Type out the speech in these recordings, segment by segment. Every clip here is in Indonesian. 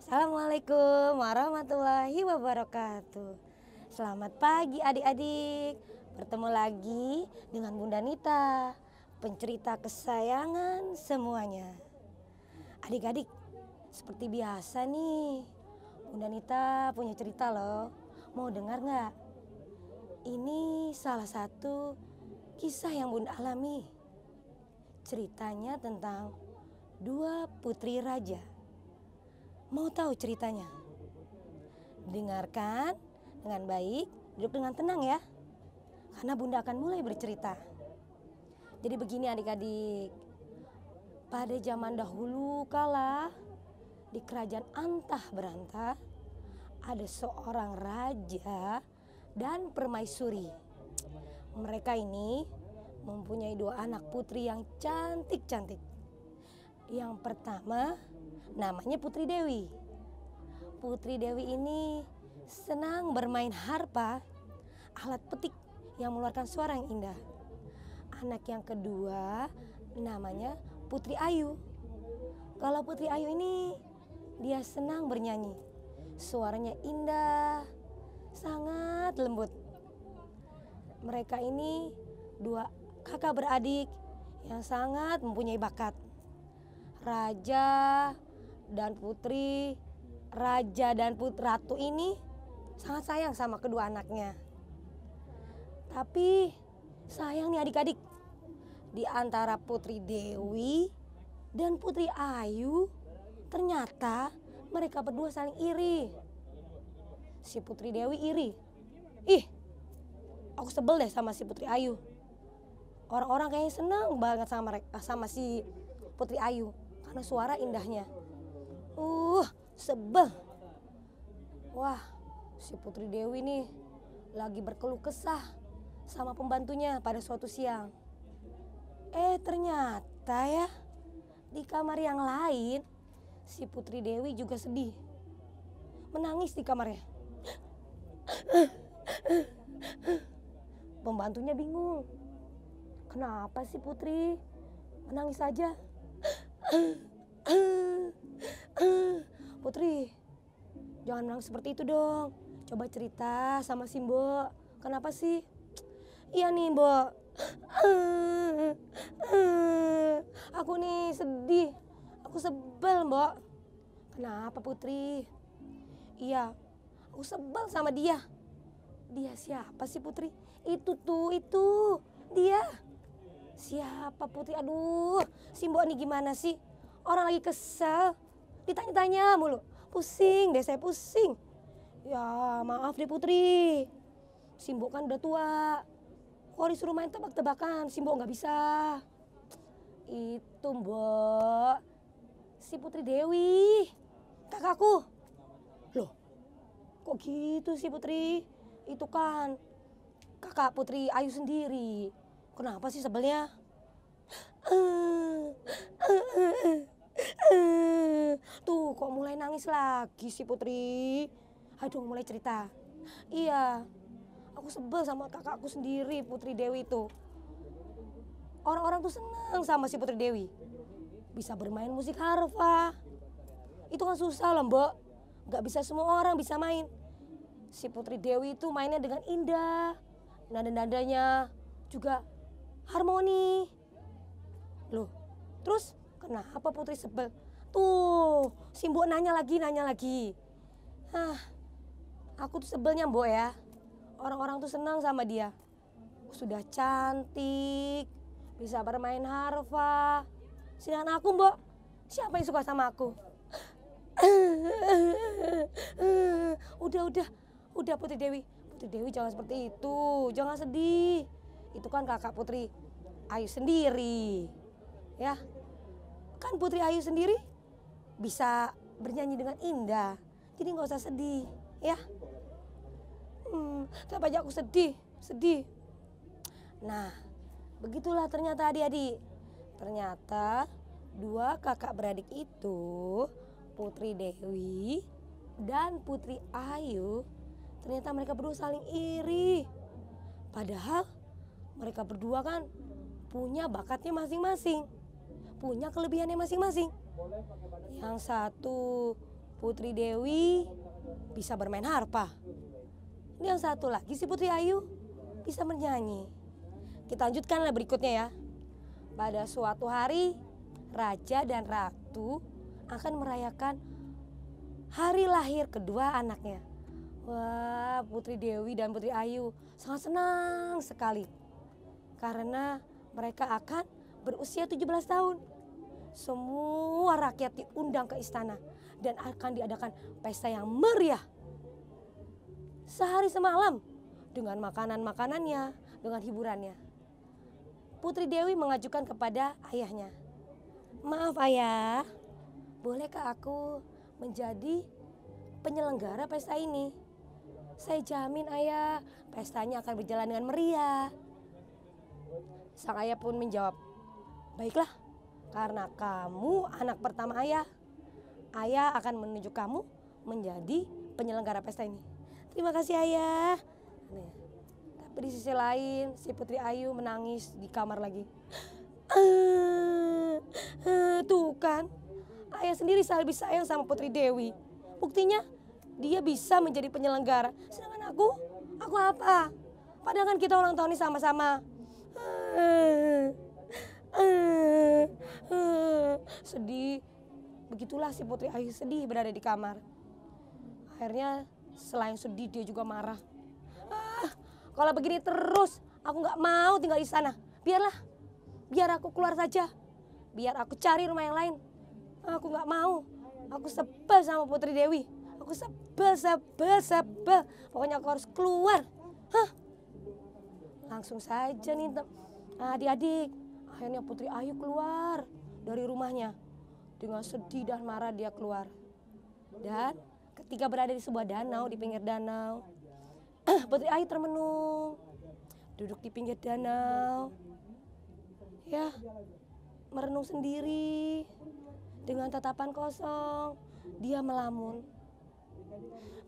Assalamualaikum warahmatullahi wabarakatuh. Selamat pagi adik-adik. Bertemu lagi dengan Bunda Nita, pencerita kesayangan semuanya. Adik-adik, seperti biasa nih, Bunda Nita punya cerita loh. Mau dengar nggak? Ini salah satu kisah yang Bunda alami. Ceritanya tentang dua putri raja. Mau tahu ceritanya? Dengarkan dengan baik, duduk dengan tenang ya. Karena Bunda akan mulai bercerita. Jadi begini adik-adik. Pada zaman dahulu kala, di kerajaan Antah Berantah, ada seorang raja dan permaisuri. Mereka ini mempunyai dua anak putri yang cantik-cantik. Yang pertama namanya Putri Dewi. Putri Dewi ini senang bermain harpa, alat petik yang mengeluarkan suara yang indah. Anak yang kedua namanya Putri Ayu. Kalau Putri Ayu ini dia senang bernyanyi. Suaranya indah, sangat lembut. Mereka ini dua kakak beradik yang sangat mempunyai bakat. Raja dan ratu ini sangat sayang sama kedua anaknya. Tapi sayang nih adik-adik, di antara Putri Dewi dan Putri Ayu ternyata mereka berdua saling iri. Si Putri Dewi iri. Ih, aku sebel deh sama si Putri Ayu. Orang-orang kayaknya senang banget sama si Putri Ayu karena suara indahnya. Sebel. Wah, si Putri Dewi nih lagi berkeluh kesah sama pembantunya pada suatu siang. Ternyata ya, di kamar yang lain si Putri Dewi juga sedih. Menangis di kamarnya. Pembantunya bingung. Kenapa sih Putri menangis saja? Putri, jangan menangis seperti itu dong. Coba cerita sama si Mbok. Kenapa sih? Iya nih Mbok. Aku nih sedih. Aku sebel Mbok. Kenapa Putri? Iya, aku sebel sama dia. Dia siapa sih Putri? Itu dia. Siapa Putri? Aduh, si Mbok nih gimana sih? Orang lagi kesel, ditanya-tanya mulu. Pusing deh, saya pusing. Ya maaf deh Putri, si Mbok kan udah tua. Kok disuruh main tebak-tebakan, si Mbok gak bisa. Itu Mbok, si Putri Dewi, kakakku. Loh, kok gitu sih Putri? Itu kan kakak Putri Ayu sendiri. Kenapa sih sebelnya? Tuh kok mulai nangis lagi sih Putri. Aduh mulai cerita. Iya, aku sebel sama kakakku sendiri Putri Dewi itu. Orang-orang tuh senang sama si Putri Dewi. Bisa bermain musik harpa. Itu kan susah loh Mbok. Gak bisa semua orang bisa main. Si Putri Dewi itu mainnya dengan indah. Nada-nadanya juga harmoni. Loh, terus kenapa Putri sebel? Tuh, si Mbok nanya lagi. Aku tuh sebelnya Mbok ya. Orang-orang tuh senang sama dia. Sudah cantik, bisa bermain harpa. Sedangkan aku Mbok, siapa yang suka sama aku? Udah Putri Dewi. Putri Dewi jangan seperti itu, jangan sedih. Itu kan kakak Putri Ayu sendiri. Ya, kan Putri Ayu sendiri bisa bernyanyi dengan indah. Jadi gak usah sedih, ya. Kenapa aja aku sedih. Nah, begitulah ternyata adik-adik. Ternyata dua kakak beradik itu, Putri Dewi dan Putri Ayu, ternyata mereka berdua saling iri. Padahal mereka berdua kan punya bakatnya masing-masing, punya kelebihannya masing-masing. Yang satu Putri Dewi bisa bermain harpa. Ini yang satu lagi si Putri Ayu bisa bernyanyi. Kita lanjutkan berikutnya ya. Pada suatu hari raja dan ratu akan merayakan hari lahir kedua anaknya. Wah, Putri Dewi dan Putri Ayu sangat senang sekali. Karena mereka akan berusia 17 tahun. Semua rakyat diundang ke istana dan akan diadakan pesta yang meriah. Sehari semalam dengan makanan-makanannya, dengan hiburannya. Putri Dewi mengajukan kepada ayahnya, "Maaf ayah, bolehkah aku menjadi penyelenggara pesta ini? Saya jamin ayah, pestanya akan berjalan dengan meriah." Sang ayah pun menjawab, "Baiklah, karena kamu anak pertama ayah, ayah akan menunjuk kamu menjadi penyelenggara pesta ini." "Terima kasih ayah." Tapi di sisi lain si Putri Ayu menangis di kamar lagi. Tuh kan, ayah sendiri lebih sayang sama Putri Dewi. Buktinya dia bisa menjadi penyelenggara. Sedangkan aku apa? Padahal kan kita ulang tahun ini sama-sama. Sedih. Begitulah si Putri Ayu sedih berada di kamar. Akhirnya selain sedih dia juga marah. Kalau begini terus aku gak mau tinggal di sana. Biar aku keluar saja. Biar aku cari rumah yang lain. Aku gak mau. Aku sebel sama Putri Dewi. Aku sebel. Pokoknya aku harus keluar. Langsung saja nih adik-adik. Akhirnya Putri Ayu keluar dari rumahnya. Dengan sedih dan marah dia keluar. Dan ketika berada di sebuah danau, di pinggir danau, Putri Ayu termenung. Duduk di pinggir danau. Ya, merenung sendiri. Dengan tatapan kosong, dia melamun.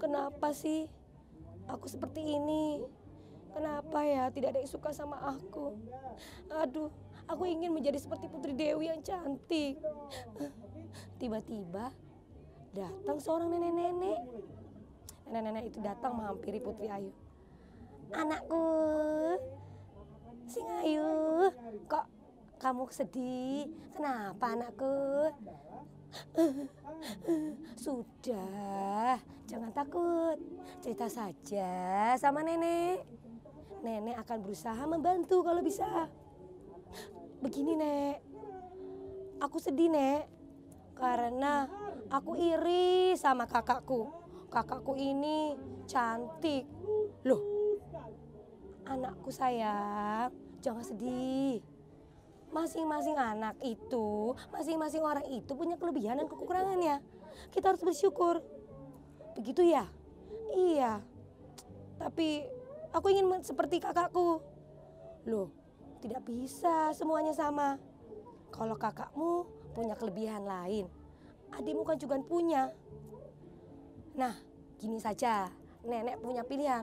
Kenapa sih aku seperti ini? Kenapa ya tidak ada yang suka sama aku? Aduh, aku ingin menjadi seperti Putri Dewi yang cantik. Tiba-tiba datang seorang nenek-nenek. Nenek-nenek itu datang menghampiri Putri Ayu. "Anakku, Sing Ayu, kok kamu sedih? Kenapa anakku?" "Sudah, jangan takut. Cerita saja sama nenek. Nenek akan berusaha membantu kalau bisa." "Begini Nek, aku sedih Nek, karena aku iri sama kakakku. Kakakku ini cantik." "Loh, anakku sayang, jangan sedih. Masing-masing anak itu, masing-masing orang itu punya kelebihan dan kekurangannya. Kita harus bersyukur." "Begitu ya?" "Iya, tapi aku ingin seperti kakakku." "Loh, tidak bisa semuanya sama. Kalau kakakmu punya kelebihan lain, adikmu kan juga punya. Nah, gini saja, nenek punya pilihan.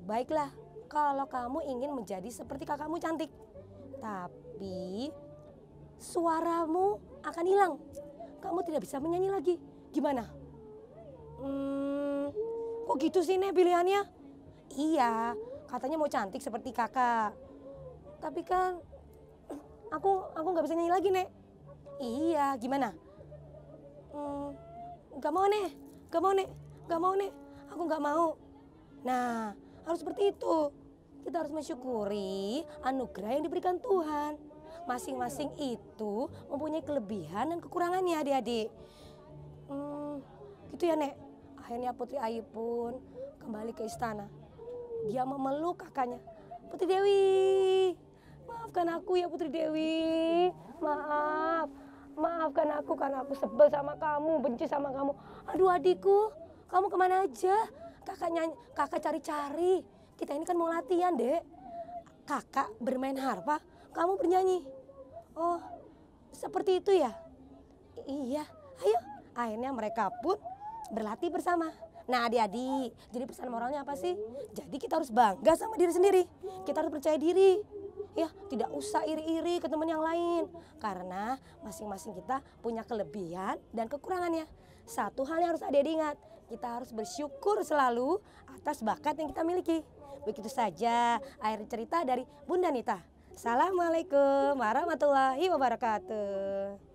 Baiklah, kalau kamu ingin menjadi seperti kakakmu cantik, tapi suaramu akan hilang. Kamu tidak bisa menyanyi lagi. Gimana?" Kok gitu sih Nek pilihannya?" "Iya, katanya mau cantik seperti kakak. Tapi kan aku nggak bisa nyanyi lagi Nek." "Iya, gimana?" Gak mau Nek. Aku gak mau." Nah, harus seperti itu. Kita harus mensyukuri anugerah yang diberikan Tuhan. Masing-masing itu mempunyai kelebihan dan kekurangannya adik-adik. Gitu ya Nek. Akhirnya Putri Ayu pun kembali ke istana. Dia memeluk kakaknya. "Putri Dewi, maafkan aku ya Putri Dewi. Maafkan aku karena aku sebel sama kamu, benci sama kamu. Aduh adikku, kamu kemana aja? Kakak cari-cari. Kita ini kan mau latihan Dek. Kakak bermain harpa, kamu bernyanyi." "Oh, seperti itu ya?" "Iya, ayo." Akhirnya mereka pun berlatih bersama. Nah adik-adik, jadi pesan moralnya apa sih? Jadi kita harus bangga sama diri sendiri. Kita harus percaya diri. Ya, tidak usah iri-iri ke teman yang lain. Karena masing-masing kita punya kelebihan dan kekurangannya. Satu hal yang harus adik ingat, kita harus bersyukur selalu atas bakat yang kita miliki. Begitu saja akhir cerita dari Bunda Nita. Assalamualaikum warahmatullahi wabarakatuh.